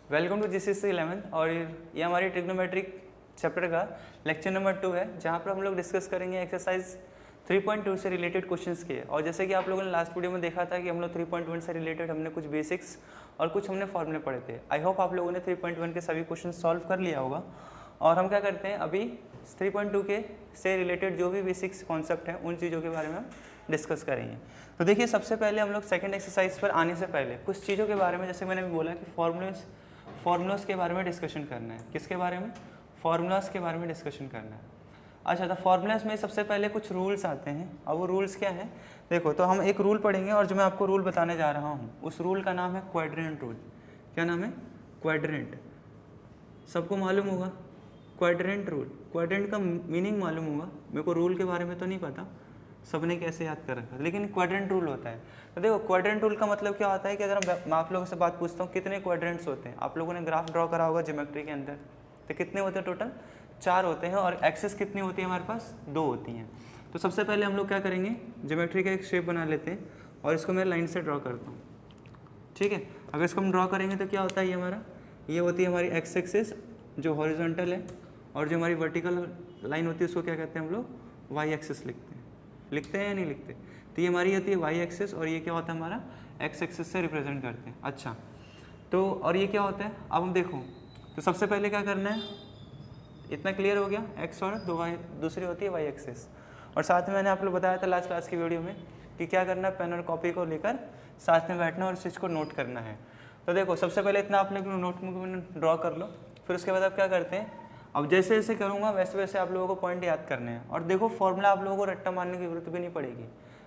Welcome to GCC 11 और ये हमारी ट्रिग्नोमेट्रिक चैप्टर का लेक्चर नंबर 2 है, जहाँ पर हम लोग डिस्कस करेंगे एक्सरसाइज 3.2 से रिलेटेड क्वेश्चंस के। और जैसे कि आप लोगों ने लास्ट वीडियो में देखा था कि हम लोग 3.1 से रिलेटेड हमने कुछ बेसिक्स और कुछ हमने फॉर्मूले पढ़े थे। आई होप आप लोगों ने 3.1 के सभी क्वेश्चन सॉल्व कर लिया होगा। और हम क्या करते हैं, अभी 3.2 के से रिलेटेड जो भी बेसिक्स कॉन्सेप्ट हैं उन चीज़ों के बारे में हम डिस्कस करेंगे। तो देखिए, सबसे पहले हम लोग सेकंड एक्सरसाइज पर आने से पहले कुछ चीज़ों के बारे में, जैसे मैंने भी बोला कि फार्मूलास के बारे में डिस्कशन करना है। किसके बारे में? फार्मूलास के बारे में डिस्कशन करना है। अच्छा, तो फार्मूलास में सबसे पहले कुछ रूल्स आते हैं। अब वो रूल्स क्या हैं? देखो, तो हम एक रूल पढ़ेंगे और जो मैं आपको रूल बताने जा रहा हूँ उस रूल का नाम है क्वाड्रेंट रूल। क्या नाम है? क्वाड्रेंट। सबको मालूम होगा क्वाड्रेंट रूल। क्वाड्रेंट का मीनिंग मालूम होगा, मेरे को रूल के बारे में तो नहीं पता सबने कैसे याद कर रखा, लेकिन क्वाड्रेंट रूल होता है। तो देखो, क्वाड्रेंट रूल का मतलब क्या होता है कि अगर मैं आप लोगों से बात पूछता हूँ कितने क्वाड्रेंट्स होते हैं, आप लोगों ने ग्राफ ड्रॉ करा होगा ज्योमेट्री के अंदर, तो कितने होते हैं? टोटल 4 होते हैं। और एक्सिस कितनी होती है हमारे पास? 2 होती हैं। तो सबसे पहले हम लोग क्या करेंगे, ज्योमेट्री का एक शेप बना लेते हैं और इसको मैं लाइन से ड्रॉ करता हूँ। ठीक है, अगर इसको हम ड्रॉ करेंगे तो क्या होता है, ये हमारा ये होती है हमारी एक्स एक्सिस जो हॉरिजॉन्टल है, और जो हमारी वर्टिकल लाइन होती है उसको क्या कहते हैं हम लोग? वाई एक्सिस लिखते हैं या नहीं लिखते? तो ये हमारी होती है वाई एक्सिस और ये क्या होता है हमारा? एक्स एक्सिस से रिप्रेजेंट करते हैं। अच्छा, तो और ये क्या होता है? अब हम देखो, तो सबसे पहले क्या करना है, इतना क्लियर हो गया, एक्स और दूसरी होती है वाई एक्सिस। और साथ में मैंने आप लोग बताया था लास्ट क्लास की वीडियो में कि क्या करना है, पेन और कॉपी को लेकर साथ में बैठना और इस चीज़ को नोट करना है। तो देखो, सबसे पहले इतना आप लोग नोटबुक में ड्रॉ कर लो, फिर उसके बाद आप क्या करते हैं, अब जैसे जैसे करूँगा वैसे वैसे आप लोगों को पॉइंट याद करने हैं। और देखो, फॉर्मूला आप लोगों को रट्टा मारने की जरूरत भी नहीं पड़ेगी।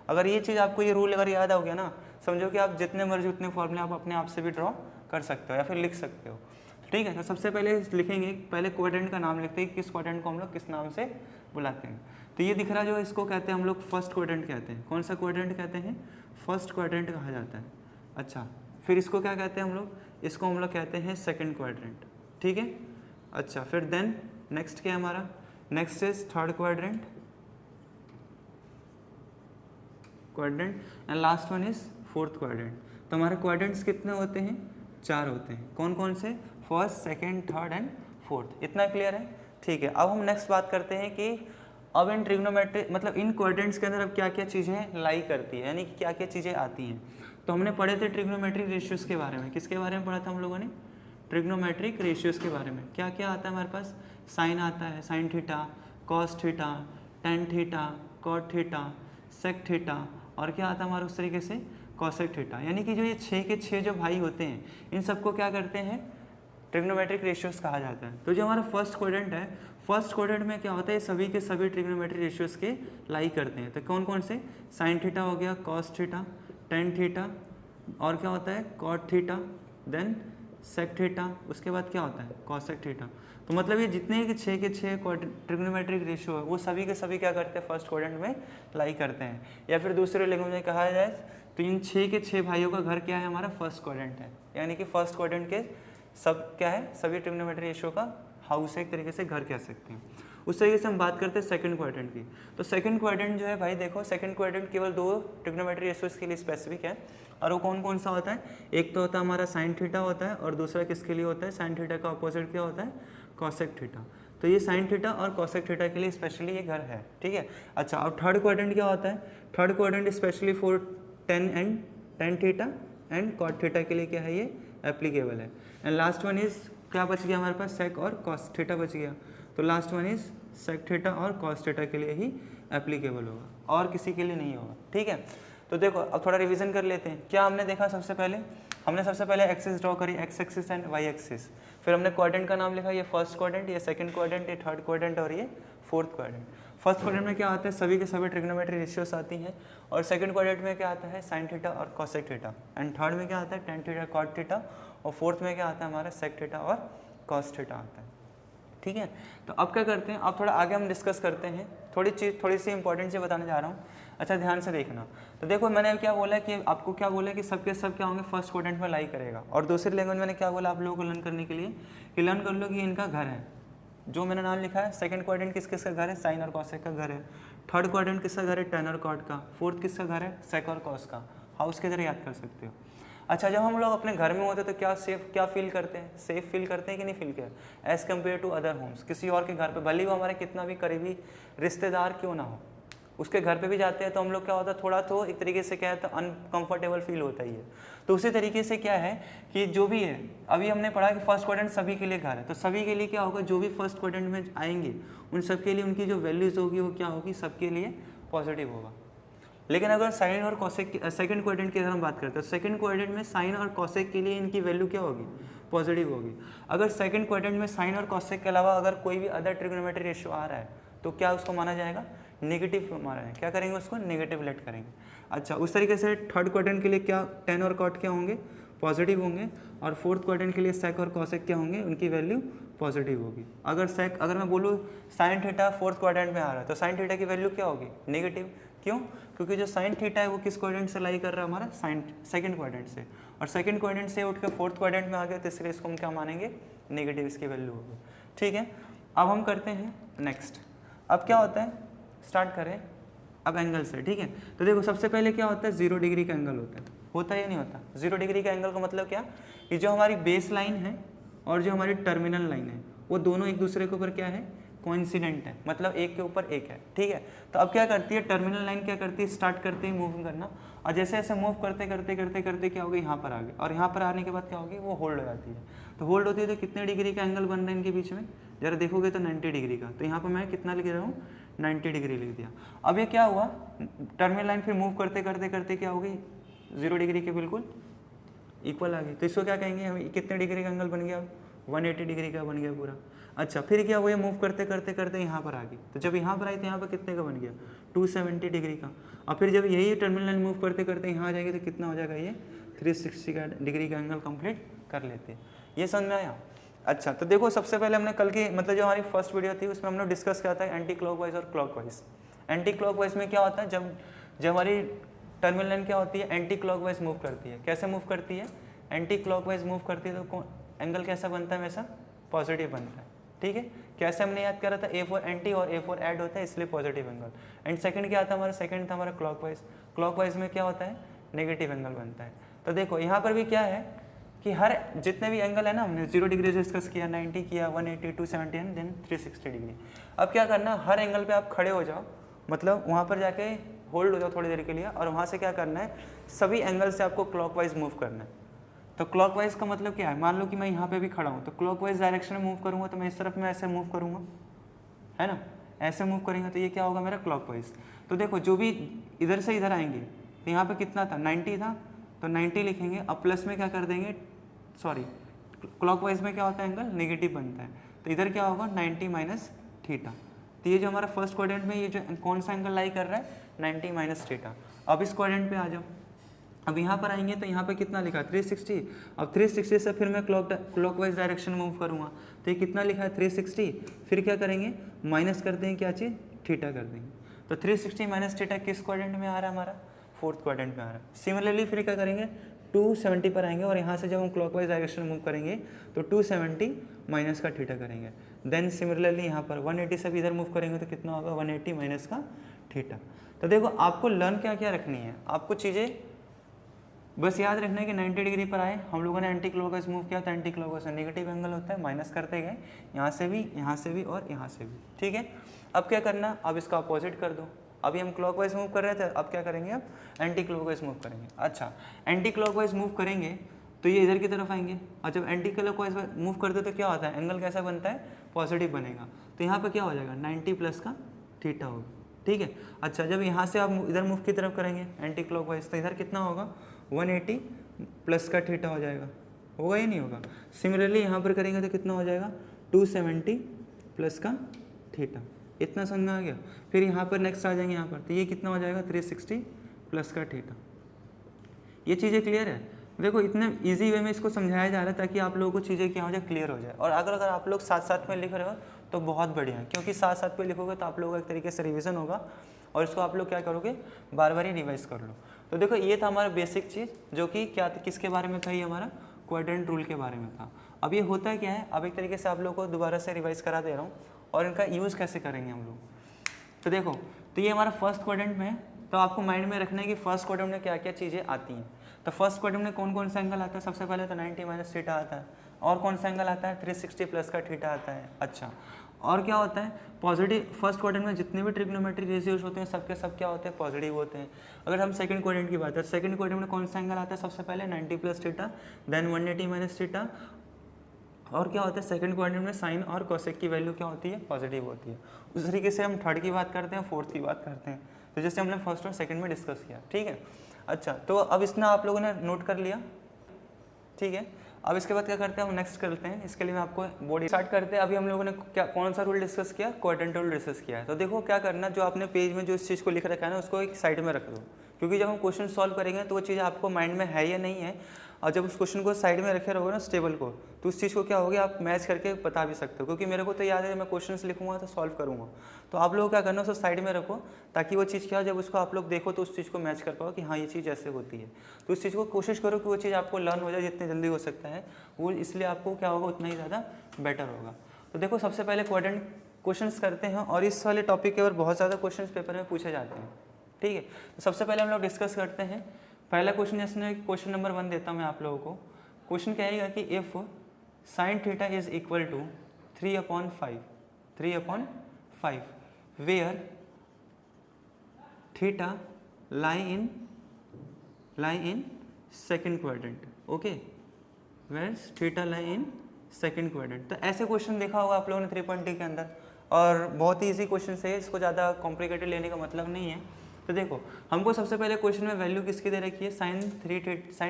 अगर ये चीज़ आपको, ये रूल अगर याद हो गया ना, समझो कि आप जितने मर्जी उतने फॉर्मूले आप अपने आप से भी ड्रॉ कर सकते हो या फिर लिख सकते हो। ठीक है, तो सबसे पहले लिखेंगे, पहले क्वाड्रेंट का नाम लिखते हैं, किस क्वाड्रेंट को हम लोग किस नाम से बुलाते हैं। तो ये दिख रहा जो, इसको कहते हैं हम लोग फर्स्ट क्वाड्रेंट कहते हैं। कौन सा क्वाड्रेंट कहते हैं? फर्स्ट क्वाड्रेंट कहा जाता है। अच्छा, फिर इसको क्या कहते हैं हम लोग? इसको हम लोग कहते हैं सेकंड क्वाड्रेंट। ठीक है, अच्छा, फिर देन नेक्स्ट क्या है हमारा? Next is third quadrant and last one is fourth quadrant. तो हमारे क्वाड्रेंट्स कितने होते हैं? 4 होते हैं। कौन कौन से? First, second, third and fourth. इतना क्लियर है? ठीक है, अब हम नेक्स्ट बात करते हैं कि अब इन ट्रिग्नोमेट्री मतलब इन क्वाड्रेंट्स के अंदर अब क्या क्या चीज़ें लाई करती है, यानी कि क्या क्या चीज़ें आती हैं। तो हमने पढ़े थे ट्रिग्नोमेट्रिक रेशियोज़ के बारे में। किसके बारे में पढ़ा था हम लोगों ने? ट्रिग्नोमेट्रिक रेशियोज़ के बारे में। क्या क्या आता है हमारे पास? साइन आता है, sine theta, cos theta, tan theta, cot theta, sec theta, और क्या आता है हमारे उस तरीके से? Cosec theta. यानी कि जो ये 6 के 6 जो भाई होते हैं, इन सबको क्या करते हैं? ट्रिग्नोमेट्रिक रेशियोज़ कहा जाता है। तो जो हमारा फर्स्ट क्वाड्रेंट है, फर्स्ट क्वाड्रेंट में क्या होता है, सभी के सभी ट्रिग्नोमेट्रिक रेशियोज़ के लाई करते हैं। तो कौन कौन से? साइन थीटा हो गया, कॉस थीटा, टेन थीटा, और क्या होता है? Cot theta, then sec theta, उसके बाद क्या होता है? Cosec theta. तो मतलब ये जितने के 6 के 6 ट्रिग्नोमेट्रिक रेशियो है, वो सभी के सभी क्या करते हैं? फर्स्ट क्वाड्रेंट में लाई करते हैं। या फिर दूसरे लैंग्वेज में कहा जाए तो इन 6 के 6 भाइयों का घर क्या है? हमारा फर्स्ट क्वाड्रेंट है। यानी कि फर्स्ट क्वाड्रेंट के सब क्या है? सभी ट्रिग्नोमेट्रिक रेशियो का हाउस है, एक तरीके से घर कह सकते हैं। उस तरीके से हम बात करते हैं सेकंड क्वाड्रेंट की। तो सेकंड क्वाड्रेंट जो है भाई, देखो, सेकंड क्वाड्रेंट केवल 2 ट्रिग्नोमेट्रिक रेशियोज़ के लिए स्पेसिफिक है। और वो कौन कौन सा होता है? एक तो होता है हमारा साइन थीटा होता है, और दूसरा किसके लिए होता है? साइन थीटा का अपोजिट क्या होता है? Cosec theta. तो ये साइन थीटा और कॉसेक थीटा के लिए स्पेशली ये घर है। ठीक है, अच्छा, अब थर्ड क्वाड्रेंट क्या होता है? Third quadrant specially for tan theta and cot theta के लिए क्या है? ये एप्लीकेबल है। एंड लास्ट वन इज क्या बच गया हमारे पास? सेक और कॉस थीटा बच गया। तो last one is sec theta और कॉस थीटा के लिए ही एप्लीकेबल होगा, और किसी के लिए नहीं होगा। ठीक है, तो देखो, अब थोड़ा रिवीजन कर लेते हैं। क्या हमने देखा? हमने सबसे पहले एक्सिस ड्रॉ करी, x axis and y axis. फिर हमने क्वाड्रेंट का नाम लिखा, ये फर्स्ट क्वाड्रेंट, ये सेकंड क्वाड्रेंट, ये थर्ड क्वाड्रेंट और ये फोर्थ क्वाड्रेंट। फर्स्ट क्वाड्रेंट में क्या आता है? सभी के सभी ट्रिग्नोमेट्रिक रेशियोस आती हैं। और सेकंड क्वाड्रेंट में क्या आता है? साइन थीटा और कॉसेक थीटा। एंड थर्ड में क्या आता है? Tan theta, cot theta. और फोर्थ में क्या आता है? हमारा सेक थीटा और कॉस थीटा आता है। ठीक है, तो अब क्या करते हैं, अब थोड़ा आगे हम डिस्कस करते हैं। थोड़ी सी इंपॉर्टेंट चीज़ बताने जा रहा हूँ। अच्छा, ध्यान से देखना। तो देखो, मैंने क्या बोला कि आपको क्या बोला कि सबके सब क्या होंगे? फर्स्ट क्वाड्रेंट में लाई करेगा। और दूसरी लैंग्वेज मैंने क्या बोला आप लोगों को लर्न करने के लिए कि लर्न कर लो कि इनका घर है। जो मैंने नाम लिखा है, सेकंड क्वाड्रेंट किस किसका घर है? साइन और कॉसेक का घर है। थर्ड क्वाड्रेंट किसका घर है? टेन और कॉट का। फोर्थ किसका घर है? सेक और कॉस का। हाउस के जरिए याद कर सकते हो। अच्छा, जब हम लोग अपने घर में होते हैं तो क्या फील करते हैं, सेफ फील करते हैं कि नहीं फील करते, as compare to other homes. किसी और के घर पे, भले ही वो हमारे कितना भी करीबी रिश्तेदार क्यों ना हो, उसके घर पे भी जाते हैं तो हम लोग क्या होता है, थोड़ा तो एक तरीके से क्या है तो अनकंफर्टेबल फील होता ही है। तो उसी तरीके से क्या है कि जो भी है, अभी हमने पढ़ा कि फर्स्ट क्वाड्रेंट सभी के लिए घर है, तो सभी के लिए क्या होगा, जो भी फर्स्ट क्वाड्रेंट में आएंगे उन सब के लिए उनकी जो वैल्यूज़ होगी वो क्या होगी, सबके लिए पॉजिटिव होगा। लेकिन अगर साइन और कॉसेक सेकंड क्वाड्रेंट की अगर हम बात करते हैं, सेकंड क्वाड्रेंट में साइन और कॉसेक के लिए इनकी वैल्यू क्या होगी, पॉजिटिव होगी। अगर सेकंड क्वाड्रेंट में साइन और कॉसेक के अलावा अगर कोई भी अदर ट्रिग्नोमेट्री रेशियो आ रहा है तो क्या उसको माना जाएगा, नेगेटिव माना है, क्या करेंगे उसको, नेगेटिव लेट करेंगे। अच्छा, उस तरीके से थर्ड क्वाड्रेंट के लिए क्या टेन और कॉट क्या होंगे, पॉजिटिव होंगे, और फोर्थ क्वाड्रेंट के लिए सेक और कॉसेक क्या होंगे, उनकी वैल्यू पॉजिटिव होगी। अगर मैं बोलूँ साइन थीटा फोर्थ क्वाड्रेंट में आ रहा है तो साइन थीटा की वैल्यू क्या होगी, नेगेटिव। क्यों, क्योंकि जो साइन थीटा है वो किस क्वाड्रेंट से लाई कर रहा है, हमारा साइन सेकंड क्वाड्रेंट से, और सेकंड क्वाड्रेंट से उठ के फोर्थ क्वाड्रेंट में आ गया, तो इसलिए इसको हम क्या मानेंगे, नेगेटिव इसकी वैल्यू होगी। ठीक है, अब हम करते हैं नेक्स्ट। अब क्या होता है, स्टार्ट करें अब एंगल से। ठीक है, तो देखो सबसे पहले क्या होता है, 0 डिग्री का एंगल होता है या नहीं होता। 0 डिग्री का एंगल का मतलब क्या, कि जो हमारी बेस लाइन है और जो हमारी टर्मिनल लाइन है वो दोनों एक दूसरे के ऊपर क्या है, कोइंसिडेंट है, मतलब एक के ऊपर एक है। ठीक है, तो अब क्या करती है टर्मिनल लाइन, क्या करती है, स्टार्ट करते ही मूव करना, और जैसे ऐसे मूव करते करते करते करते क्या होगी, यहाँ पर आ गए, और यहाँ पर आने के बाद क्या होगी, वो होल्ड हो जाती है। तो होल्ड होती है तो कितने डिग्री का एंगल बन रहा है इनके बीच में, जरा देखोगे तो 90 डिग्री का। तो यहाँ पर मैं कितना लिख रहा हूँ, 90 डिग्री लिख दिया। अब ये क्या हुआ, टर्मिनल लाइन फिर मूव करते करते करते क्या होगी, 0 डिग्री के बिल्कुल इक्वल आ गई। तो इसको क्या कहेंगे हम, कितने डिग्री का एंगल बन गया, 180 डिग्री का बन गया पूरा। अच्छा, फिर क्या हुआ, मूव करते करते करते यहाँ पर आ गई, तो जब यहाँ पर आई तो यहाँ पर कितने का बन गया, 270 डिग्री का। और फिर जब यही टर्मिनल लाइन मूव करते करते यहाँ आ जाएगी तो कितना हो जाएगा, ये 360 का डिग्री का एंगल कंप्लीट कर लेते हैं। ये समझ में आया। अच्छा, तो देखो सबसे पहले हमने कल की मतलब जो हमारी फर्स्ट वीडियो थी उसमें हमने डिस्कस किया था एंटी क्लॉकवाइज और क्लॉकवाइज। एंटी क्लॉकवाइज में क्या होता है, जब हमारी टर्मिनल लाइन क्या होती है, एंटी क्लॉकवाइज मूव करती है। कैसे मूव करती है, एंटी क्लॉकवाइज मूव करती है तो एंगल कैसा बनता है, वैसा पॉजिटिव बनता है। ठीक है, कैसे हमने याद करा था, ए फॉर एंटी और ए फॉर ऐड होता है, इसलिए पॉजिटिव एंगल। एंड सेकंड क्या था हमारा, सेकंड था हमारा क्लॉकवाइज। क्लॉकवाइज में क्या होता है, नेगेटिव एंगल बनता है। तो देखो यहाँ पर भी क्या है कि हर जितने भी एंगल है ना, हमने 0 डिग्री डिस्कस किया, 90 किया, 180, 270 एंड देन 360 डिग्री। अब क्या करना, हर एंगल पे आप खड़े हो जाओ, मतलब वहाँ पर जाके होल्ड हो जाओ थोड़ी देर के लिए, और वहाँ से क्या करना है, सभी एंगल से आपको क्लॉकवाइज मूव करना है। तो क्लॉकवाइज का मतलब क्या है, मान लो कि मैं यहाँ पे भी खड़ा हूँ तो क्लॉकवाइज डायरेक्शन में मूव करूँगा, तो मैं इस तरफ में ऐसे मूव करूँगा, है ना, ऐसे मूव करेंगे तो ये क्या होगा मेरा क्लॉकवाइज। तो देखो जो भी इधर से इधर आएंगे तो यहाँ पे कितना था, 90 था, तो 90 लिखेंगे। अब प्लस में क्या कर देंगे, सॉरी क्लॉकवाइज में क्या होता है, एंगल नेगेटिव बनता है, तो इधर क्या होगा 90 माइनस थीटा। तो ये जो हमारा फर्स्ट क्वाड्रेंट में ये जो कौन सा एंगल लाई कर रहा है, 90 माइनस थीटा। अब इस क्वाड्रेंट पे आ जाओ, अब यहाँ पर आएंगे तो यहाँ पे कितना लिखा है, 360। अब 360 से फिर मैं क्लॉकवाइज डायरेक्शन मूव करूँगा तो ये कितना लिखा है, 360। फिर क्या करेंगे, माइनस कर देंगे क्या चीज़, थीटा कर देंगे। तो 360 माइनस थीटा किस क्वाड्रेंट में आ रहा है, हमारा फोर्थ क्वाड्रेंट में आ रहा है। सिमिलरली फिर क्या करेंगे, 270 पर आएंगे, और यहाँ से जब हम क्लॉकवाइज डायरेक्शन मूव करेंगे तो 270 माइनस का थीटा करेंगे। देन सिमिलरली यहाँ पर 180 से भी इधर मूव करेंगे तो कितना होगा, 180 माइनस का थीटा। तो देखो आपको लर्न क्या क्या रखनी है, आपको चीज़ें बस याद रखना है कि 90 डिग्री पर आए, हम लोगों ने एंटी क्लॉकवाइज मूव किया तो एंटी क्लॉकवाइज में नेगेटिव एंगल होता है, माइनस करते गए, यहाँ से भी और यहाँ से भी। ठीक है, अब क्या करना, अब इसका अपोजिट कर दो। अभी हम क्लॉकवाइज मूव कर रहे थे, अब क्या करेंगे, अब एंटी क्लॉकवाइज मूव करेंगे। अच्छा, एंटी क्लॉकवाइज मूव करेंगे तो ये इधर की तरफ आएंगे, और जब एंटी क्लॉकवाइज मूव करते तो क्या होता है, एंगल कैसा बनता है, पॉजिटिव बनेगा। तो यहाँ पर क्या हो जाएगा, 90 प्लस का थीटा होगा। ठीक है, अच्छा जब यहाँ से आप इधर मूव की तरफ करेंगे एंटी क्लॉकवाइज तो इधर कितना होगा, 180 प्लस का थीटा हो जाएगा, होगा या नहीं होगा। सिमिलरली यहाँ पर करेंगे तो कितना हो जाएगा, 270 प्लस का थीटा। इतना समझ में आ गया। फिर यहाँ पर नेक्स्ट आ जाएंगे यहाँ पर, तो ये कितना हो जाएगा, 360 प्लस का थीटा। ये चीज़ें क्लियर है। देखो इतने इजी वे में इसको समझाया जा रहा है ताकि आप लोगों को चीज़ें क्या हो जाए, क्लियर हो जाए। और अगर आप लोग साथ साथ में लिख रहे हो तो बहुत बढ़िया है, क्योंकि साथ साथ में लिखोगे तो आप लोगों का एक तरीके से रिवीजन होगा, और इसको आप लोग क्या करोगे, बार बार ही रिवाइज कर लो। तो देखो ये था हमारा बेसिक चीज़, जो कि क्या किसके बारे में था, ये हमारा क्वाड्रेंट रूल के बारे में था। अब ये होता है क्या है, अब एक तरीके से आप लोगों को दोबारा से रिवाइज करा दे रहा हूँ, और इनका यूज़ कैसे करेंगे हम लोग। तो देखो, तो ये हमारा फर्स्ट क्वाड्रेंट में है, तो आपको माइंड में रखना है कि फर्स्ट क्वाड्रेंट में क्या क्या चीज़ें आती हैं। तो फर्स्ट क्वाड्रेंट में कौन कौन सा एंगल आता है, सबसे पहले तो 90 माइनस थीटा आता है, और कौन सा एंगल आता है 360 प्लस का थीटा आता है। अच्छा, और क्या होता है पॉजिटिव, फर्स्ट क्वाड्रेंट में जितने भी ट्रिग्नोमेट्रिक रेशियोज होते हैं सबके सब क्या होते हैं पॉजिटिव होते हैं। अगर हम सेकंड क्वाड्रेंट की बात करें, सेकंड क्वाड्रेंट में कौन सा एंगल आता है, सबसे पहले 90 plus theta, then 180 minus theta, और क्या होता है सेकंड क्वाड्रेंट में साइन और कोसेक की वैल्यू क्या होती है पॉजिटिव होती है। उस तरीके से हम थर्ड की बात करते हैं, फोर्थ की बात करते हैं, तो जैसे हमने फर्स्ट और सेकंड में डिस्कस किया, ठीक है। अच्छा, तो अब इसमें आप लोगों ने नोट कर लिया, ठीक है। अब इसके बाद क्या करते हैं हम नेक्स्ट करते हैं, इसके लिए मैं आपको बॉडी स्टार्ट करते हैं। अभी हम लोगों ने क्या कौन सा रूल डिस्कस किया, क्वाड्रेंट रूल डिस्कस किया है। तो देखो क्या करना, जो आपने पेज में जो इस चीज़ को लिख रखा है ना उसको एक साइड में रख दो, क्योंकि जब हम क्वेश्चन सॉल्व करेंगे तो वो चीज़ आपको माइंड में है या नहीं है, और जब उस क्वेश्चन को साइड में रखे रहोगे ना स्टेबल को, तो उस चीज़ को क्या होगा आप मैच करके बता भी सकते हो। क्योंकि मेरे को तो याद है मैं क्वेश्चंस लिखूंगा तो सॉल्व करूंगा, तो आप लोगों को क्या करना है उसको साइड में रखो, ताकि वो चीज़ क्या हो जब उसको आप लोग देखो तो उस चीज़ को मैच कर पाओ कि हाँ ये चीज़ ऐसे होती है। तो उस चीज़ को कोशिश करो कि वो चीज़ आपको लर्न हो जाए जितनी जल्दी हो सकता है, वो इसलिए आपको क्या होगा उतना ही ज़्यादा बेटर होगा। तो देखो सबसे पहले क्वाड्रेंट क्वेश्चंस करते हैं, और इस वाले टॉपिक के ऊपर बहुत ज़्यादा क्वेश्चंस पेपर में पूछे जाते हैं, ठीक है। तो सबसे पहले हम लोग डिस्कस करते हैं पहला क्वेश्चन, जैसे क्वेश्चन नंबर 1 देता हूँ मैं आप लोगों को। क्वेश्चन क्या आएगा कि if sine theta is equal to 3/5 where theta lie in second quadrant, okay, where theta lie in second quadrant. तो ऐसे क्वेश्चन देखा होगा आप लोगों ने 3.2 के अंदर, और बहुत ही ईजी क्वेश्चन है, इसको ज़्यादा कॉम्प्लिकेटेड लेने का मतलब नहीं है। तो देखो हमको सबसे पहले क्वेश्चन में वैल्यू किसकी दे रखी है, साइन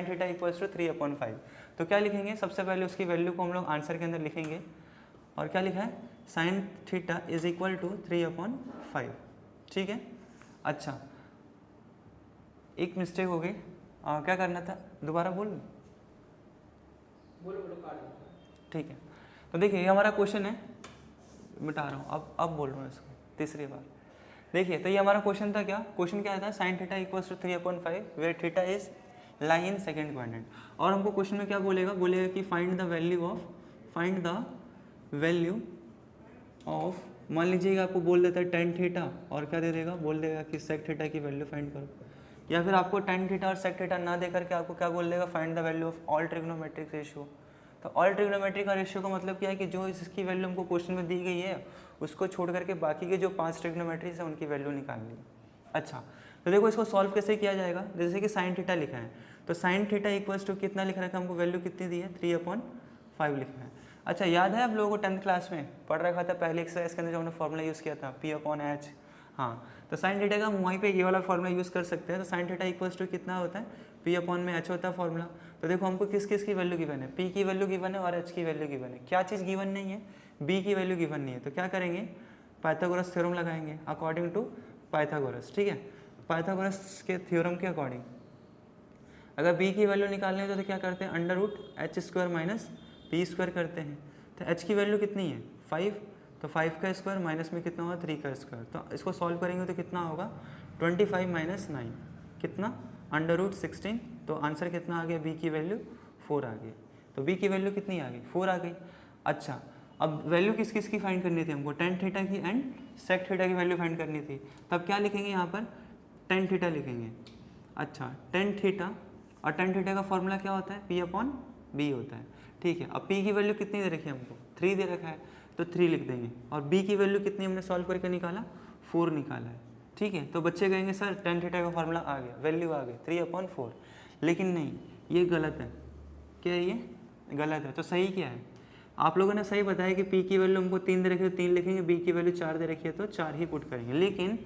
थीटा इक्वल्स टू 3/5। तो क्या लिखेंगे, सबसे पहले उसकी वैल्यू को हम लोग आंसर के अंदर लिखेंगे, और क्या लिखा है sine theta is equal to 3/5, ठीक है। अच्छा, एक मिस्टेक हो गई, क्या करना था दोबारा बोलो, ठीक है। तो देखिए ये हमारा क्वेश्चन है, मिटा रहा हूँ अब बोल रहा हूँ इसको तीसरी बार। देखिए तो ये हमारा क्वेश्चन था, क्या क्वेश्चन क्या था, sine theta equals to 3/5 where theta is lie in second quadrant. और हमको क्वेश्चन में क्या बोलेगा कि फाइंड द वैल्यू ऑफ मान लीजिएगा आपको बोल देता है टेन थीटा, और क्या दे देगा, बोल देगा कि सेक थीटा की वैल्यू फाइंड करो, या फिर आपको टेन थीटा और सेक थीटा ना दे करके आपको क्या बोल देगा, find the value of all trigonometric ratio. तो ऑल ट्रिग्नोमेट्रिक का रेशियो का मतलब क्या है कि जो इसकी वैल्यू हमको क्वेश्चन में दी गई है उसको छोड़ करके बाकी के जो 5 ट्रिग्नोमेट्रीज है उनकी वैल्यू निकालनी है। अच्छा, तो देखो इसको सॉल्व कैसे किया जाएगा, जैसे कि साइन थीटा लिखा है, तो साइन थीटा इक्वल्स टू कितना लिख रखा है, हमको वैल्यू कितनी दी है 3/5 लिखा है। अच्छा, याद है आप लोगों को 10th क्लास में पढ़ रखा था पहले एक्सरसाइज के अंदर जो हमने फॉर्मूला यूज़ किया था P/H। हाँ, तो साइन थीटा का हम वहीं पे ये वाला फॉर्मूला यूज़ कर सकते हैं। तो साइन थीटा इक्वल्स टू कितना होता है, P/H होता है फॉर्मूला। तो देखो हमको किस किस की वैल्यू गिवन है, P की वैल्यू गिवन है और H की वैल्यू गिवन है। क्या चीज़ गिवन नहीं है, B की वैल्यू गिवन नहीं है। तो क्या करेंगे, पाइथागोरस थ्योरम लगाएंगे अकॉर्डिंग टू पाइथागोरस, ठीक है। पाइथागोरस के थ्योरम के अकॉर्डिंग अगर B की वैल्यू निकालनी है तो क्या करते हैं, √H² माइनस P² करते हैं। तो H की वैल्यू कितनी है 5, तो 5 का स्क्वायर माइनस में कितना होगा 3 का स्क्वायर। तो इसको सॉल्व करेंगे तो कितना होगा 25 माइनस 9 कितना √16। तो आंसर कितना आ गया, B की वैल्यू 4 आ गई। तो B की वैल्यू कितनी आ गई 4 आ गई। अच्छा, अब वैल्यू किस किस की फाइंड करनी थी हमको, टेन थीटा की एंड सेक थीटा की वैल्यू फाइंड करनी थी। तब क्या लिखेंगे यहाँ पर, टेन थीटा लिखेंगे। अच्छा, टेन थीटा, और टेन थीटा का फॉर्मूला क्या होता है, P/B होता है, ठीक है। अब P की वैल्यू कितनी दे रखी है हमको, 3 दे रखा है, तो 3 लिख देंगे। और B की वैल्यू कितनी हमने सॉल्व करके निकाला, 4 निकाला है, ठीक है। तो बच्चे कहेंगे सर टेन थीटा का फॉर्मूला आ गया, वैल्यू आ गई 3/4, लेकिन नहीं, ये गलत है। क्या है, ये गलत है। तो सही क्या है, आप लोगों ने सही बताया कि P की वैल्यू हमको 3 दे रखी है तो 3 लिखेंगे, B की वैल्यू 4 दे रखी है तो 4 ही पुट करेंगे। लेकिन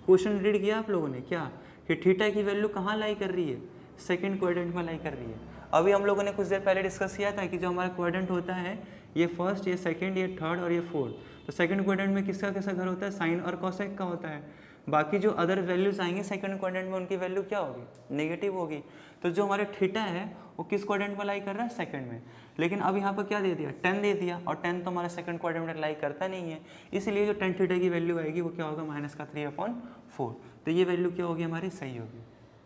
क्वेश्चन रीड किया आप लोगों ने क्या, कि थीटा की वैल्यू कहाँ लाई कर रही है, सेकंड क्वाड्रेंट में लाई कर रही है। अभी हम लोगों ने कुछ देर पहले डिस्कस किया था कि जो हमारा क्वाड्रेंट होता है, ये फर्स्ट, ये सेकंड, ये थर्ड और ये फोर्थ। तो सेकंड क्वाड्रेंट में किसका कैसा घर होता है, साइन और कोसेक का होता है। बाकी जो अदर वैल्यूज आएंगे सेकंड क्वाड्रेंट में उनकी वैल्यू क्या होगी, नेगेटिव होगी। तो जो हमारे थीटा है वो किस क्वाड्रेंट में लाई कर रहा है, सेकंड में। लेकिन अब यहाँ पर क्या दे दिया, 10 दे दिया, और 10 तो हमारा सेकंड क्वाड्रेंट में लाई करता नहीं है, इसलिए जो टेन थीटा की वैल्यू आएगी वो क्या होगा, -3/4। तो ये वैल्यू क्या होगी हमारी, सही होगी।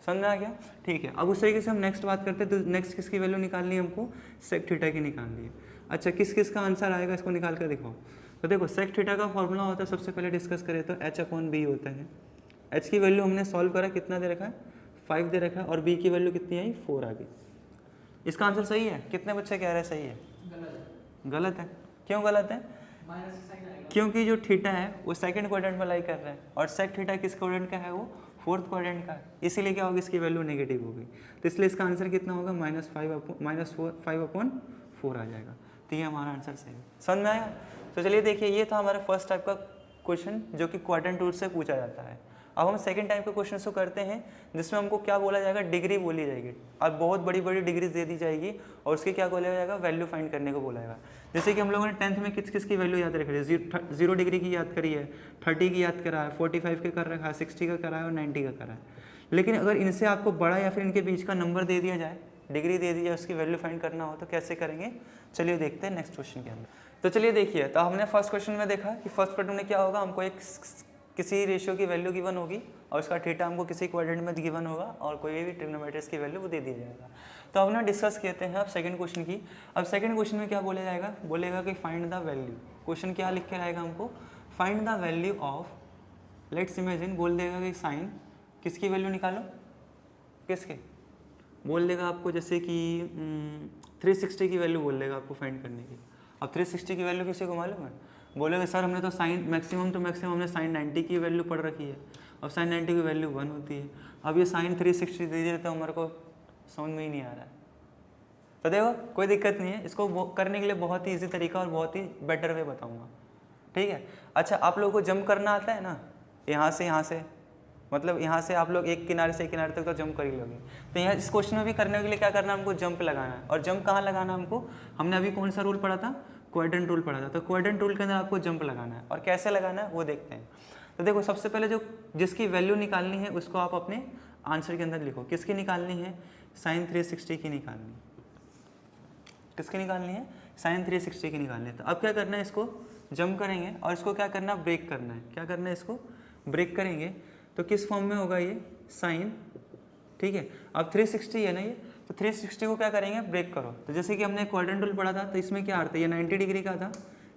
समझ में आ गया, ठीक है। अब उस तरीके से हम नेक्स्ट बात करते हैं। तो नेक्स्ट किसकी वैल्यू निकालनी है हमको, सेक थीटा की निकालनी है। अच्छा, किस किस का आंसर आएगा इसको निकाल कर दिखाओ। तो देखो सेक थीटा का फॉर्मूला होता है, सबसे पहले डिस्कस करें तो H/B होता है। H की वैल्यू हमने सॉल्व करा, कितना दे रखा है 5 दे रखा है और b की वैल्यू कितनी आई 4 आ गई। इसका आंसर सही है? कितने बच्चे कह रहे हैं सही है? गलत है। क्यों गलत है? क्योंकि जो थीटा है वो सेकंड क्वाड्रेंट में लाई कर रहा है और सेक थीटा किस क्वाड्रेंट का है? वो फोर्थ क्वाड्रेंट का है, इसीलिए क्या होगी इसकी वैल्यू नेगेटिव होगी। तो इसलिए इसका आंसर कितना होगा? -5/4 आ जाएगा। तो ये हमारा आंसर सही है। समझ में आया? तो चलिए देखिए, ये था हमारा फर्स्ट टाइप का क्वेश्चन जो कि क्वाड्रेंट रूल से पूछा जाता है। अब हम सेकंड टाइप के क्वेश्चन को करते हैं जिसमें हमको क्या बोला जाएगा? डिग्री बोली जाएगी और बहुत बड़ी बड़ी डिग्रीज दे दी जाएगी और उसके क्या बोला जाएगा? वैल्यू फाइंड करने को बोला जाएगा। जैसे कि हम लोगों ने 10th में किस किस की वैल्यू याद रखी है? 0 डिग्री की याद करी है, 30 की याद करा है, 45 के कर रखा है, 60 का करा है और 90 का करा है। लेकिन अगर इनसे आपको बड़ा या फिर इनके बीच का नंबर दे दिया जाए, डिग्री दे दी जाए, उसकी वैल्यू फाइंड करना हो तो कैसे करेंगे? चलिए देखते हैं नेक्स्ट क्वेश्चन के अंदर। तो चलिए देखिए, तो हमने फर्स्ट क्वेश्चन में देखा कि फर्स्ट क्वेश्चन में क्या होगा? हमको एक किसी रेशियो की वैल्यू गिवन होगी और उसका थीटा हमको किसी क्वाड्रेंट में गिवन होगा और कोई भी ट्रिग्नोमेट्रिक्स की वैल्यू वो दे दिया जाएगा। तो हमने डिस्कस किए हैं अब सेकंड क्वेश्चन की। अब सेकंड क्वेश्चन में क्या बोला जाएगा? बोलेगा कि फाइंड द वैल्यू। क्वेश्चन क्या लिख के आएगा हमको? Find the value of, let's imagine, बोल देगा कि साइन किसकी वैल्यू निकालो? किसके? बोल देगा आपको जैसे कि 360 की वैल्यू बोल देगा आपको फाइंड करने की। अब 360 की वैल्यू किसी को मालूम है? बोलेगा सर हमने तो साइन मैक्सिमम हमने साइन 90 की वैल्यू पढ़ रखी है और साइन 90 की वैल्यू 1 होती है। अब ये साइन 360 दे दिया तो हमारे को समझ में ही नहीं आ रहा है। तो देखो कोई दिक्कत नहीं है, इसको करने के लिए बहुत ही ईजी तरीका और बहुत ही बेटर वे बताऊंगा, ठीक है। अच्छा, आप लोगों को जंप करना आता है ना, यहाँ से मतलब यहाँ से आप लोग एक किनारे से एक किनारे तक तो जंप कर ही लोगे। तो यहाँ इस क्वेश्चन में भी करने के लिए क्या करना है? हमको जंप लगाना है। और जंप कहाँ लगाना है हमको? हमने अभी कौन सा रूल पढ़ा था? क्वाड्रेंट रूल पढ़ा था। तो क्वाड्रेंट रूल के अंदर आपको जंप लगाना है और कैसे लगाना है वो देखते हैं। तो देखो सबसे पहले जो जिसकी वैल्यू निकालनी है उसको आप अपने आंसर के अंदर लिखो। किसकी निकालनी है? साइन 360 की निकालनी। किसकी निकालनी है? साइन 360 की निकालनी है। तो अब क्या करना है? इसको जंप करेंगे और इसको क्या करना है? ब्रेक करना है। क्या करना है? इसको ब्रेक करेंगे तो किस फॉर्म में होगा ये? साइन, ठीक है। अब 360 है ना ये, तो 360 को क्या करेंगे? ब्रेक करो। तो जैसे कि हमने क्वाड्रेंट रूल पढ़ा था तो इसमें क्या आता है? ये 90 डिग्री का था,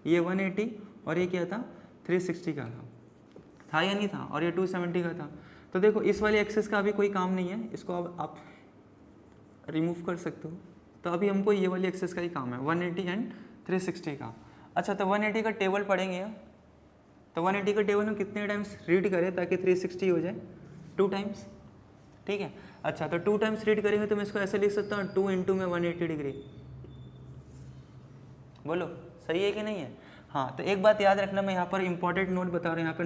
ये 180 और ये क्या था? 360 का था या नहीं था? और ये 270 का था। तो देखो इस वाली एक्सिस का अभी कोई काम नहीं है, इसको अब आप रिमूव कर सकते हो। तो अभी हमको ये वाली एक्सिस का ही काम है, 180 एंड 360 का। अच्छा, तो 180 का टेबल पढ़ेंगे। तो 180 का टेबल में कितने टाइम्स रीड करें ताकि 360 हो जाए? 2 टाइम्स, ठीक है। अच्छा, तो 2 टाइम्स रीड करेंगे तो मैं इसको ऐसे लिख सकता हूँ 2 इंटू में 180 डिग्री। बोलो सही है कि नहीं है? हाँ, तो एक बात याद रखना, मैं यहाँ पर इंपॉर्टेंट नोट बता रहा हूँ, यहाँ पर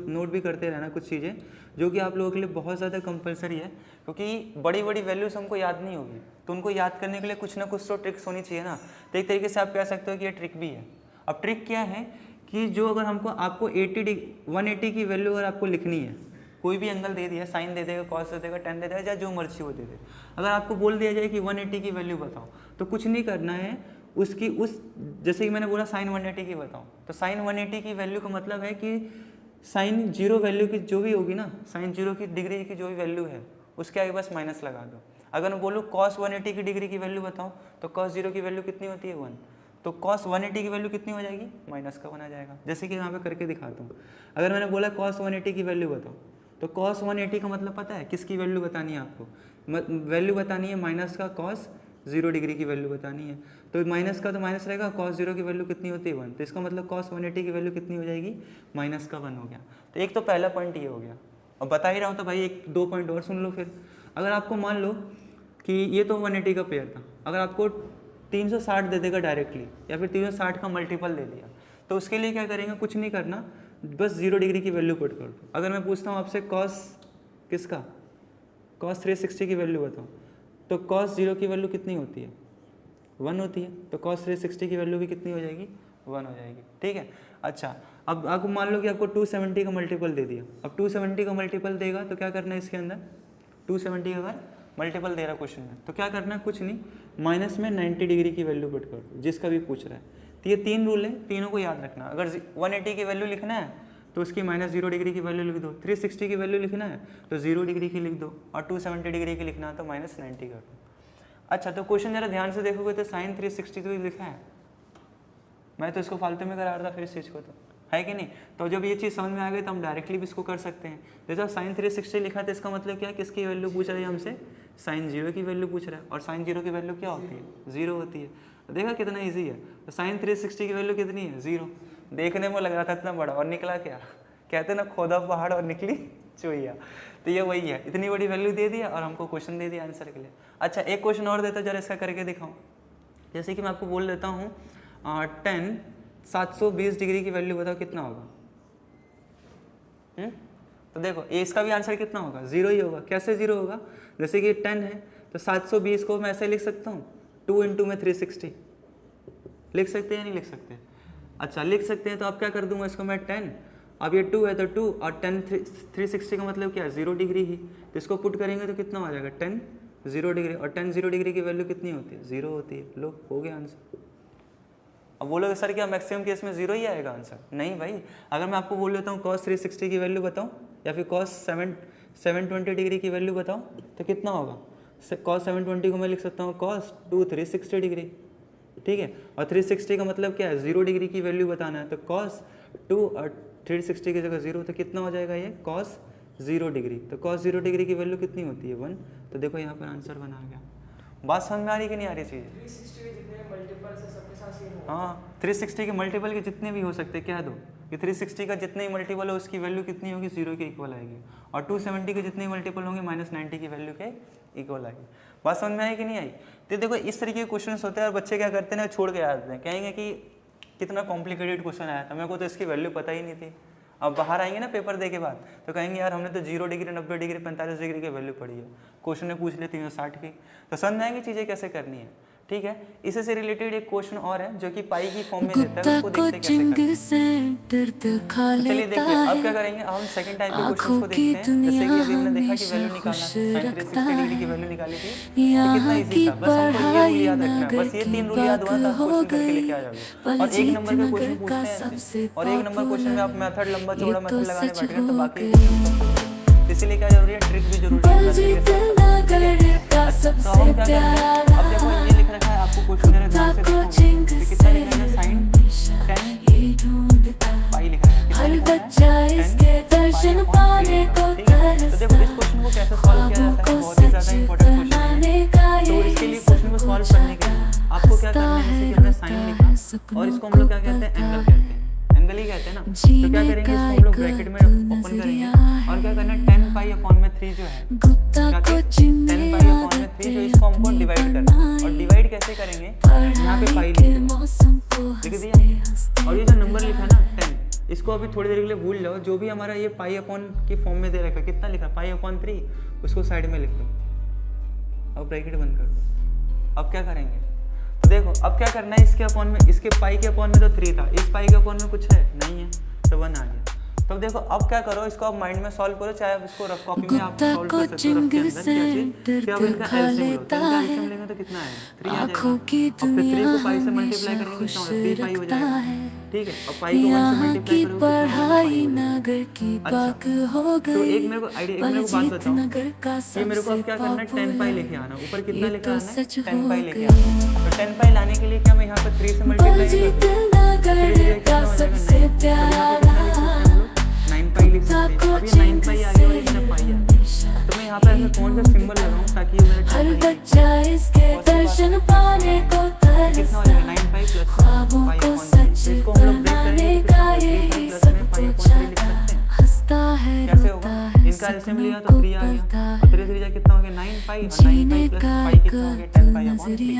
नोट भी करते रहना कुछ चीज़ें जो कि आप लोगों के लिए बहुत ज़्यादा कंपलसरी है, क्योंकि बड़ी बड़ी वैल्यूज हमको याद नहीं होगी। तो उनको याद करने के लिए कुछ ना कुछ तो ट्रिक्स होनी चाहिए ना। तो एक तरीके से आप कह सकते हो कि ये ट्रिक भी है। अब ट्रिक क्या है कि जो अगर आपको 180 की वैल्यू अगर आपको लिखनी है, कोई भी एंगल दे दिया, साइन दे देगा, कॉस दे देगा, टेन दे देगा, या जो मर्जी वो दे दे। अगर आपको बोल दिया जाए कि 180 की वैल्यू बताओ, तो कुछ नहीं करना है उसकी जैसे कि मैंने बोला साइन 180 की बताओ, तो साइन 180 की वैल्यू का मतलब है कि साइन 0 वैल्यू की जो भी होगी ना, साइन 0 की डिग्री की जो भी वैल्यू है उसके आगे बस माइनस लगा दो। अगर मैं बोलूँ कॉस 180 की डिग्री की वैल्यू बताओ, तो कॉस 0 की वैल्यू कितनी होती है? 1। तो कॉस 180 की वैल्यू कितनी हो जाएगी? माइनस का 1 आ जाएगा। जैसे कि यहाँ पे करके दिखाता हूँ। अगर मैंने बोला कॉस 180 की वैल्यू बताओ, तो कॉस 180 का मतलब पता है किसकी वैल्यू बतानी है आपको? वैल्यू बतानी है माइनस का कॉस 0 डिग्री की वैल्यू बतानी है। तो माइनस का तो माइनस रहेगा, कॉस 0 की वैल्यू कितनी होती है? 1। तो इसका मतलब कॉस 180 की वैल्यू कितनी हो जाएगी? माइनस का 1 हो गया। तो एक तो पहला पॉइंट ये हो गया। अब बता ही रहा हूँ तो भाई 1-2 पॉइंट और सुन लो। फिर अगर आपको मान लो कि ये तो 180 का पेयर था, अगर आपको 360 दे देगा डायरेक्टली या फिर 360 का मल्टीपल दे दिया, तो उसके लिए क्या करेंगे? कुछ नहीं करना, बस 0 डिग्री की वैल्यू पुट कर दो। अगर मैं पूछता हूँ आपसे कॉस किसका? कॉस 360 की वैल्यू बताओ, तो कॉस 0 की वैल्यू कितनी होती है? 1 होती है। तो कॉस 360 की वैल्यू भी कितनी हो जाएगी? 1 हो जाएगी, ठीक है। अच्छा, अब आपको मान लो कि आपको 270 का मल्टीपल दे दिया। अब 270 का मल्टीपल देगा तो क्या करना है इसके अंदर? 270 का अगर मल्टीपल दे रहा क्वेश्चन में तो क्या करना है? कुछ नहीं, माइनस में 90 डिग्री की वैल्यू पुट कर दो जिसका भी पूछ रहा है। तो ये 3 रूल है, तीनों को याद रखना। अगर 180 की वैल्यू लिखना है तो उसकी -0 डिग्री की वैल्यू लिख दो, 360 की वैल्यू लिखना है तो 0 डिग्री की लिख दो, और 270 डिग्री की लिखना है तो -90 कर दो। अच्छा, तो क्वेश्चन जरा ध्यान से देखोगे तो साइन 360 तो लिखा है, मैं तो इसको फालतू में करा रहा था फिर इस चीज़ को। तो है कि नहीं। तो जब ये चीज़ समझ में आ गई तो हम डायरेक्टली भी इसको कर सकते हैं। जैसे साइन 360 लिखा है तो इसका मतलब क्या है, किसकी वैल्यू पूछ रहा है हमसे, साइन 0 की वैल्यू पूछ रहा है। और साइन 0 की वैल्यू क्या होती है, 0 होती है। तो देखा कितना ईजी है। तो साइन 360 की वैल्यू कितनी है, 0। देखने में लग रहा था इतना बड़ा और निकला क्या, कहते ना खोदा पहाड़ और निकली चुहिया। तो ये वही है, इतनी बड़ी वैल्यू दे दिया और हमको क्वेश्चन दे दिया आंसर के लिए। अच्छा एक क्वेश्चन और देता जरा इसका करके दिखाऊँ। जैसे कि मैं आपको बोल देता हूँ 10 720 डिग्री की वैल्यू बताओ कितना होगा। तो देखो इसका भी आंसर कितना होगा, 0 ही होगा। कैसे 0 होगा, जैसे कि 10 है तो 720 को मैं ऐसे लिख सकता हूँ 2 × में 360 लिख सकते हैं, नहीं लिख सकते। अच्छा लिख सकते हैं तो अब क्या कर दूंगा इसको मैं 10, अब ये 2 है तो 2 और 10 360 का मतलब क्या है 0 डिग्री ही। तो इसको पुट करेंगे तो कितना हो जाएगा 10 0 डिग्री, और 10 0 डिग्री की वैल्यू कितनी होती है, 0 होती है। लो हो गया आंसर। अब बोलोगे सर क्या मैक्सिमम केस में 0 ही आएगा आंसर, नहीं भाई। अगर मैं आपको बोल देता हूँ cos 360 की वैल्यू बताओ या फिर cos 720 डिग्री की वैल्यू बताओ तो कितना होगा। cos 720 को मैं लिख सकता हूँ cos 2 360 डिग्री, ठीक है। और 360 का मतलब क्या है 0 डिग्री की वैल्यू बताना है। तो cos 2 और 360 की जगह 0, तो कितना हो जाएगा ये cos 0 डिग्री। तो cos 0 डिग्री की वैल्यू कितनी होती है 1। तो देखो यहाँ पर आंसर बना गया। बात समझ में आ रही कि नहीं आ रही चीज़। 360 के जितने मल्टीपल से सबके साथ सेम होगा। हाँ 360 के मल्टीपल के जितने भी हो सकते हैं, कह दो कि 360 का जितने ही मल्टीपल हो उसकी वैल्यू कितनी होगी, 0 के इक्वल आएगी। और 270 के जितने ही मल्टीपल होंगे -90 की वैल्यू के इक्वल आएगी। बात समझ में आई कि नहीं आई। तो देखो इस तरीके के क्वेश्चन होते हैं और बच्चे क्या करते हैं ना, छोड़ के आ जाते हैं, कहेंगे कि कितना कॉम्प्लिकेटेड क्वेश्चन आया था, मेरे को तो इसकी वैल्यू पता ही नहीं थी। अब बाहर आएंगे ना पेपर दे के बाद तो कहेंगे यार हमने तो 0 डिग्री 90 डिग्री 45 डिग्री की वैल्यू पढ़ी है, क्वेश्चन ने पूछ लिया 360 की। तो समझ में आएंगे चीज़ें कैसे करनी है, ठीक है। इसी से रिलेटेड एक क्वेश्चन और है जो कि पाई की फॉर्म में देता है, उसको देखते कैसे करते हैं। चलिए देखिए अब क्या करेंगे, अब हम सेकंड टाइप के क्वेश्चन को देखते हैं। जैसे कि अभी हमने देखा कि वैल्यू निकालना, साइन 360 डिग्री की वैल्यू निकाली थी, तो कितना इजी था। बस हमको ये रूल याद रखना है, बस ये 3 रूल याद हुआ था, क्वेश्चन करके लेके आ जाओगे। और एक नंबर के क्वेश्चन पूछते हैं और एक नंबर क्वेश्चन में आप मेथड लंबा चौड़ा मेथड लगाने बैठ गए तो बाकी इसीलिए क्या जरूरी है, ट्रिक भी जरूरी है। तो हम क्या करेंगे, अब देखो ये लिख रखा है आपको क्वेश्चन जरा ध्यान से देखो कि कितना लिख रहा है, साइन 10 पाई लिखा है, कितना लिखा है 10 पाई। ठीक है, तो देखो इस क्वेश्चन को कैसे सॉल्व किया जाता है, बहुत ही ज़्यादा इंपॉर्टेंट क्वेश्चन है। तो इसके लिए क्वेश्चन को सॉल्व करने के लिए आपको क्या करना है, जैसे कि हमने साइन लिखा और इसको हम लोग क्या कहते हैं, एंगल कहते हैं, एंगल ही कहते हैं ना। तो क्या करेंगे, इसको हम लोग ब्रैकेट में ओपन करेंगे और क्या करना है 10 पाई/3 जो है, क्या 10 पाई/3 जो इसको हमको डिवाइड करना है। और डिवाइड कैसे करेंगे, यहाँ पे पाई लिख दिया और ये जो नंबर लिखा है ना 10, इसको अभी थोड़ी देर के लिए भूल जाओ। जो भी हमारा ये पाई/, की फॉर्म में दे रखा है, कितना लिखा पाई/3, उसको साइड में लिख दो और ब्रैकेट बंद कर दो। अब क्या करेंगे, तो देखो अब क्या करना है, इसके अपॉन में, इसके पाई के अपॉन में तो 3 था, इस पाई के अपॉन में कुछ है नहीं है तो 1 आ गया। तो देखो अब क्या करो, इसको आप माइंड में सॉल्व करो, चाहे आप इसको रफ कॉपी में आप सॉल्व कर सकते हो रफ के अंदर कैसे, कि अब इनका एलसीएम लो, तो इनका एलसीएम लेंगे तो कितना है 3 आ जाएगा। और फिर 3 को पाई से मल्टीप्लाई करेंगे कितना होगा 3 पाई हो जाएगा, ठीक है। और पाई को 1 से मल्टीप्लाई करोगे अच्छा। तो एक मेरे को आइडिया, एक मेरे को बात बताओ, ये मेरे को अब क्या करना है 10 पाई लेके आना, ऊपर कितना लेके आना है 10 पाई लेके आना। तो 10 पाई लाने के लिए क्या मैं यहाँ पर 3 से मल्टीप्लाई कर 9 पाई लिख सकते हैं। अब ये 9 पाई आ गया और इसमें पाई आ गया, तो मैं यहाँ पे ऐसे कौन सा सिंबल लगाऊं ताकि ये मेरा कितना हो जाएगा 9 पाई प्लस पाई/3। इसको हम लोग ब्रेक करेंगे प्लस में पाई/3 लिख सकते हैं। कैसे होगा, इनका एलसीएम लिया तो 3 आ गया और 3 3 कितना हो गया 9 पाई और 9 पाई प्लस पाई कितना हो गया 10 पाई/3।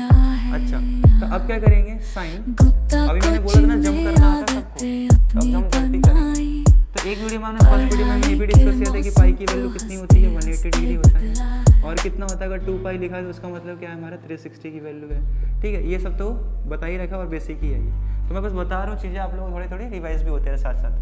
अच्छा तो अब क्या करेंगे, साइन, अभी मैंने बोला था ना जंप करना आता सबको, तो अब जंप गलती करेंगे। तो एक वीडियो में हमने फर्स्ट वीडियो में ये भी डिस्कस किया था कि पाई की वैल्यू कितनी होती है 180 डिग्री होता है, और कितना होता है अगर 2 पाई लिखा है तो उसका मतलब क्या है हमारा 360 की वैल्यू है, ठीक है। ये सब तो बता ही रखा और बेसिक ही है ये, तो मैं बस बता रहा हूँ चीज़ें, आप लोग थोड़ी थोड़ी रिवाइज भी होते हैं साथ साथ।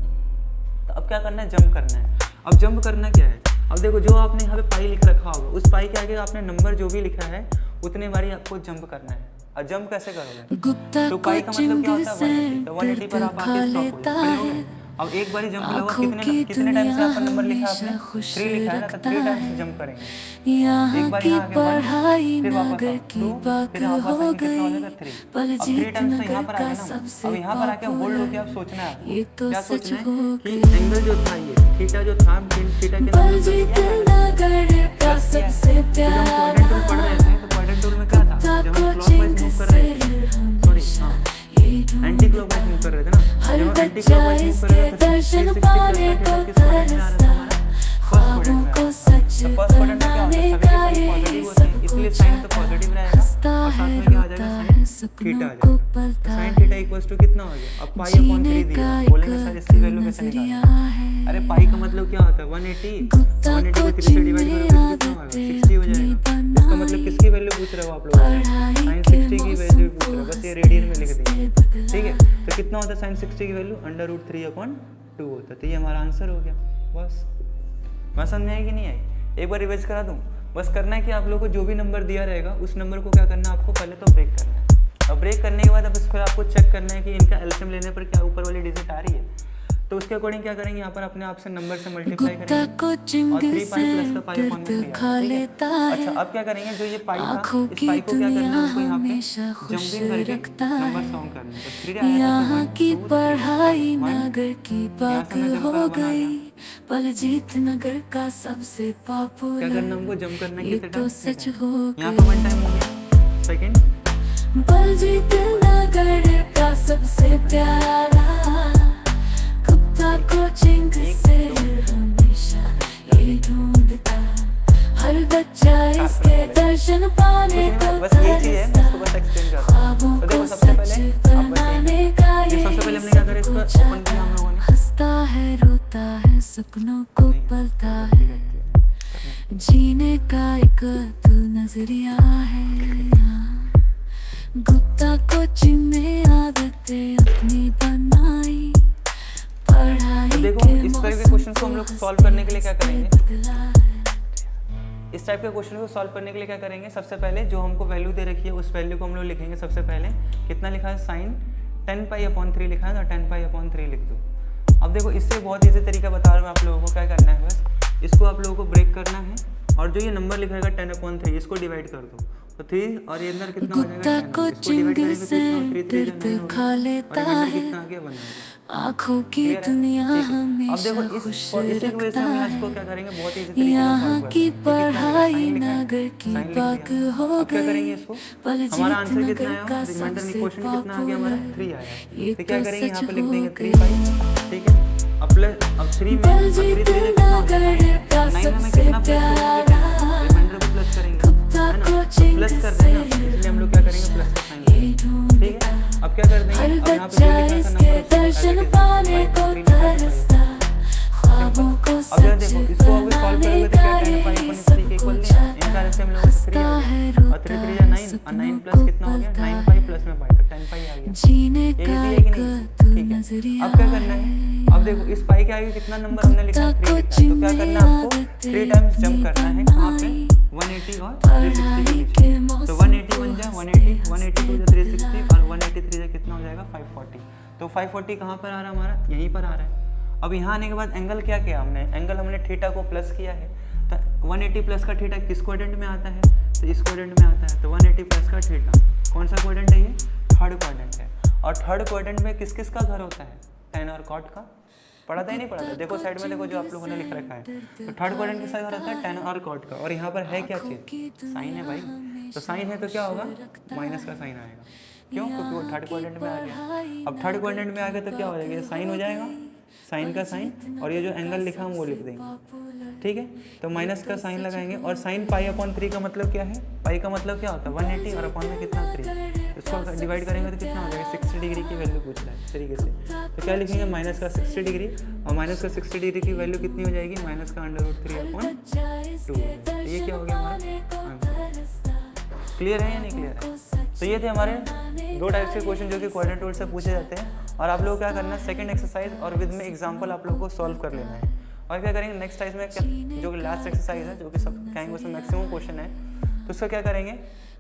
तो अब क्या करना है, जंप करना है। अब जंप करना क्या है, अब देखो जो आपने यहाँ पे पाई लिख रखा होगा उस पाई के आगे आपने नंबर जो भी लिखा है उतने बारी आपको जंप करना है। और जंप कैसे करोगे, तो पाई का मतलब क्या होता है 180, तो 180 पर आप आके स्टॉप हो जाओ, अब एक बार जंप लगा, कितने टाइम से यहाँ पर नंबर लिखा है आपने 3 लिखा है ना, तो 3 टाइम से जंप करेंगे। एक बार यहाँ आगे 1, फिर वापस 2, फिर वापस आएंगे, कितना हो जाएगा 3। अब 3 टाइम्स तो यहाँ पर आ गए ना। अब यहाँ पर आके होल्ड होके आप सोचना है, क्या सोचना है कि एंगल जो था ये थीटा जो था, थीटा के नाम पढ़ रहे थे, तो क्वाड्रेंट टूल में क्या था, जब हम क्लॉकवाइज मूव कर रहे थे, सॉरी एंटी क्लॉकवाइज मूव कर रहे थे ना, जब हम एंटी क्लॉकवाइज मूव कर रहे थे तो 360 का किस क्वाड्रेंट में आ रहा था हमारा, फर्स्ट क्वाड्रेंट में। तो फर्स्ट क्वाड्रेंट में क्या होता है, सभी के साइन पॉजिटिव होते हैं, इसलिए साइन तो पॉजिटिव रहेगा और साथ में क्या आ जाएगा, साइन थीटा आ जाएगा। साइन थीटा इक्वल्स टू कितना हो गया, अब पाई अपॉन 3 दिया, बोलेंगे सर इसकी वैल्यू कैसे निकालें। अरे पाई का मतलब क्या होता है 180 को 3 से डिवाइड करोगे तो कितना होगा 60 हो जाएगा। इसका मतलब किसकी वैल्यू पूछ रहे हो आप लोग, साइन 60 की वैल्यू पूछ रहे हो, बस ये रेडियन में लिख देंगे, ठीक है। तो कितना होता है साइन 60 की वैल्यू √3/2 होता है, तो ये हमारा आंसर हो गया। बस मैं समझ में आई कि नहीं आई, एक बार रिवाइज करा दूं। बस करना है कि आप लोगों को जो भी नंबर दिया रहेगा उस नंबर को क्या करना है, आपको पहले तो ब्रेक करना है, और ब्रेक करने के बाद अब फिर आपको चेक करना है कि इनका एलसीएम लेने पर क्या ऊपर वाली डिजिट आ रही है। तो उसके अकॉर्डिंग क्या करेंगे, यहाँ पर अपने आप से नंबर से मल्टीप्लाई करेंगे और 3 पाई प्लस का पाई अपॉन में 3। अच्छा अब क्या करेंगे, जो ये पाई था इस पाई को क्या करना है, उसको यहाँ पे जंपिंग करके नंबर सॉल्व करना है। तो 3 आया की पढ़ाई नगर की बात हो गई, बलजीत नगर का सबसे पॉपुलर, क्या करना हमको जंप करना है, कितने टाइम सच हो गया, यहाँ पे 1 टाइम हो गया, सेकंड बलजीत नगर का सबसे प्यारा कोचिंग से हमेशा ये ढूंढता, हर बच्चा इसके दर्शन पाने को तरसता, ख्वाबों को सच बनाने का ये सोचा, हंसता है रोता है सपनों को पलता है, जीने का एक तू नजरिया है। गुप्ता कोचिंग में आदतें अपनी बनाई, तो देखो इस तरह के क्वेश्चन को हम लोग सॉल्व करने के लिए क्या करेंगे, इस टाइप के क्वेश्चन को सॉल्व करने के लिए क्या करेंगे, सबसे पहले जो हमको वैल्यू दे रखी है उस वैल्यू को हम लोग लिखेंगे। सबसे पहले कितना लिखा है, साइन 10 पाई/3 लिखा है, तो 10 पाई/3 लिख दो। अब देखो इससे बहुत ईजी तरीका बता रहा हूँ मैं आप लोगों को, क्या करना है बस इसको आप लोगों को ब्रेक करना है और जो ये नंबर लिखा है 10/3 इसको डिवाइड कर दो, तो 3 और ये अंदर कितना हो जाएगा 10, इसको डिवाइड करेंगे तो कितना 3 खा लेता है, कितना आ गया 1, आँखों की दुनिया हमेशा खुश रखता है, इसको क्या करेंगे बहुत इजी तरीके से यहाँ की पढ़ाई नगर की बात हो गई, क्या करेंगे इसको, हमारा आंसर कितना आया, रिमाइंडर क्वेश्चन कितना आ गया हमारा 3 आया, तो क्या करेंगे यहाँ पे लिख देंगे 3 पाई, ठीक है। अब 3 में 3 कितना हो जाएगा 9 में कितना प्लस, रिमाइंडर को प्लस करेंगे है ना, प्लस कर देना, इसलिए हम लोग क्या करेंगे प्लस का साइन, ठीक है। अब क्या कर देंगे, अब यहाँ पे जो लिखा था दर्शन पाने को तरसता, ख्वाबों को सच बनाने का ये सपना, हंसता है रोता है सपनों को पलता है, 9 पाई प्लस में पाई तो 10 पाई आ गया, जीने का एक तू नजरिया। अब क्या करना है, अब देखो इस पाई के आगे कितना नंबर हमने लिखा 3 लिखा, तो क्या करना है आपको 3 टाइम्स जंप करना है, कहाँ पे 180 और 360 के बीच, तो 180 बन जाए 180, 180 2 360 और 183 से कितना हो जाएगा 540, तो 540 कहाँ पर आ रहा है हमारा, यहीं पर आ रहा है। अब यहाँ आने के बाद एंगल क्या किया हमने, एंगल हमने थीटा को प्लस किया है, तो 180 प्लस का थीटा किस क्वाड्रेंट में आता है, तो इस क्वाड्रेंट में आता है, तो 180 प्लस का थीटा कौन सा क्वाड्रेंट है, ये थर्ड क्वाड्रेंट है, और थर्ड क्वाड्रेंट में किस किस का घर होता है, tan और cot का, पढ़ा था ही नहीं पढ़ा था, देखो साइड में देखो जो आप लोगों ने लिख रखा है, तो थर्ड क्वाड्रेंट किसका घर होता है tan और cot का, और यहाँ पर है क्या चीज़, साइन है भाई, तो साइन है तो क्या होगा माइनस का साइन आएगा, क्यों, क्योंकि वो थर्ड क्वाड्रेंट में आ गया। अब थर्ड क्वाड्रेंट में आ गया तो क्या हो जाएगा, साइन हो जाएगा, साइन का साइन, और ये जो एंगल लिखा हम वो लिख देंगे, ठीक है। तो माइनस का साइन लगाएंगे, और साइन पाई/3 का मतलब क्या है, पाई का मतलब क्या होता है 180 और अपॉन में कितना 3, इसको डिवाइड करेंगे तो कितना हो जाएगा 60 डिग्री की वैल्यू पूछ रहा है इस तरीके से, तो क्या लिखेंगे माइनस का 60 डिग्री, और माइनस का 60 डिग्री की वैल्यू कितनी हो जाएगी, माइनस का √3/2, ये क्या हो गया हमारा आंसर। क्लियर है या नहीं क्लियर है। तो ये थे हमारे दो टाइप्स के क्वेश्चन जो कि क्वाड्रेंट रूल से पूछे जाते हैं, और आप लोगों को क्या करना है सेकंड एक्सरसाइज और विद में एग्जांपल आप लोगों को सॉल्व कर लेना है। और क्या करेंगे नेक्स्ट टाइम में जो लास्ट एक्सरसाइज है जो कि सब कहेंगे उसमें मैक्सिमम क्वेश्चन है, तो उसका क्या करेंगे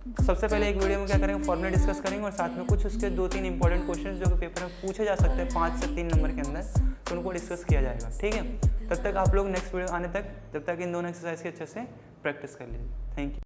सबसे पहले एक वीडियो में क्या करेंगे, फॉर्मूला डिस्कस करेंगे और साथ में कुछ उसके 2-3 इंपॉर्टेंट क्वेश्चन जो कि पेपर में पूछे जा सकते हैं 5 से 3 नंबर के अंदर, तो उनको डिस्कस किया जाएगा। ठीक है, तब तक आप लोग नेक्स्ट वीडियो आने तक, तब तक इन दोनों एक्सरसाइज के अच्छे से प्रैक्टिस कर लीजिए। Thank you.